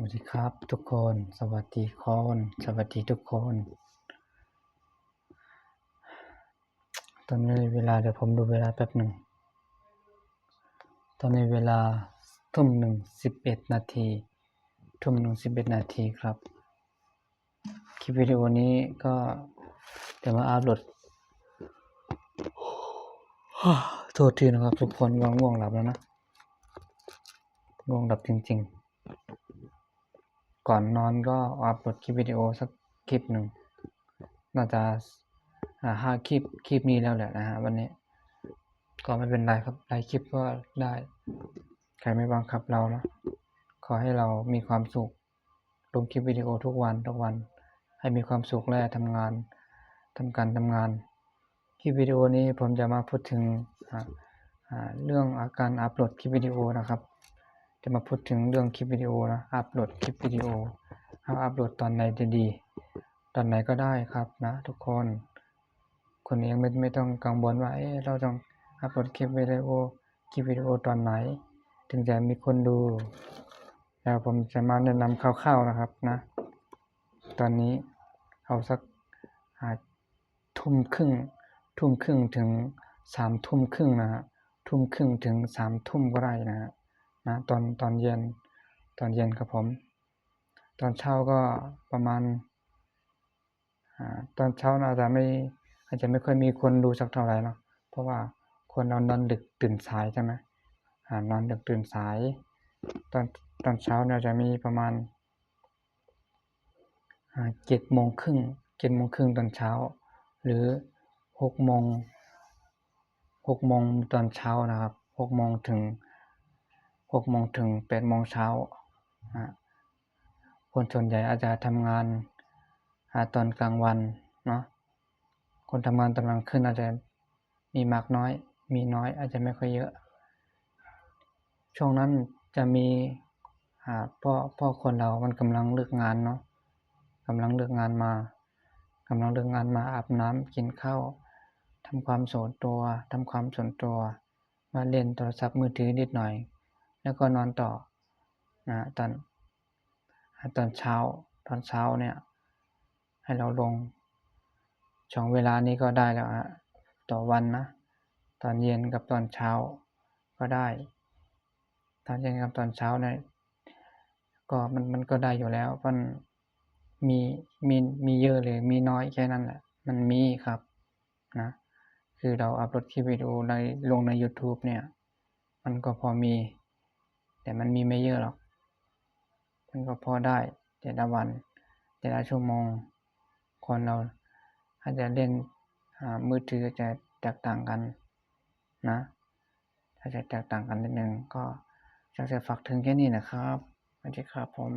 วัสดีครับทุกคนสวัสดีทุกคนตอนนี้เวลาเดี๋ยวผมดูเวลาแป๊บหนึ่งตอนนี้เวลา11:11ครับคลิปวิดีโอนี้ก็เดี๋ยวมาอัปโหลดโทษทีนะครับทุกคนง่วงหลับแล้วนะง่วงหลับจริงๆก่อนนอนก็อัปโหลดคลิปวิดีโอสักคลิปหนึ่งน่าจะ5คลิปนี้แล้วแหละนะฮะวันนี้ก็ไม่เป็นไรครับหลายคลิปก็ได้ใครไม่บังคับเรานะขอให้เรามีความสุขลงคลิปวิดีโอทุกวันให้มีความสุขและทำการทำงานคลิปวิดีโอนี้ผมจะมาพูดถึงเรื่องการอัปโหลดคลิปวิดีโอนะครับจะมาพูดถึงเรื่องคลิปวิดีโอนะอัปโหลดคลิปวิดีโออัปโหลดตอนไหนจะดีตอนไหนก็ได้ครับนะทุกคนเองไม่ต้องกังวลว่าเราต้องอัปโหลดคลิปวิดีโอตอนไหนถึงจะมีคนดูแล้วผมจะมาแนะนำคร่าวๆนะครับนะตอนนี้เอาสักทุ่มครึ่งถึง3:30นะฮะทุ่มครึ่งถึง3:00ก็ได้นะฮะนะตอนเย็นครับผมตอนเช้าก็ประมาณตอนเช้าอาจจะไม่ค่อยมีคนดูสักเท่าไหร่เนาะเพราะว่าคนเรานอนดึกตื่นสายใช่ไหมนอนดึกตื่นสายตอนเช้าเนี่ยจะมีประมาณ7:30ตอนเช้าหรือ6โมงตอนเช้านะครับ6โมงถึง8โมงเช้าคนส่วนใหญ่อาจจะทำงานตอนกลางวันเนาะคนทำงานตอนกลางคืนอาจจะมีมากน้อยมีน้อยอาจจะไม่ค่อยเยอะช่วงนั้นจะมีพ่อคนเรามันกำลังเลิกงานเนาะกำลังเลิกงานมาอาบน้ำกินข้าวทำความส่วนตัวมาเล่นโทรศัพท์มือถือนิดหน่อยแล้วก็นอนต่อตอนเช้าเนี่ยให้เราลงช่องเวลานี้ก็ได้แล้วต่อวันนะตอนเย็นกับตอนเช้าก็ได้ตอนเย็นกับตอนเช้าเนี่ยก็มันก็ได้อยู่แล้วมันมีเยอะหรือมีน้อยแค่นั้นแหละมันมีครับนะคือเราอัปโหลดคลิปวิดีโอลงใน YouTube เนี่ยมันก็พอมีแต่มันมีไม่เยอะหรอกมันก็พอได้แต่ละวันแต่ละชั่วโมงคนเราอาจจะเล่นมือถือจะแตกต่างกันนะถ้าจะแตกต่างกันนิดนึงก็อยากจะฝากถึงแค่นี้นะครับสวัสดีครับผม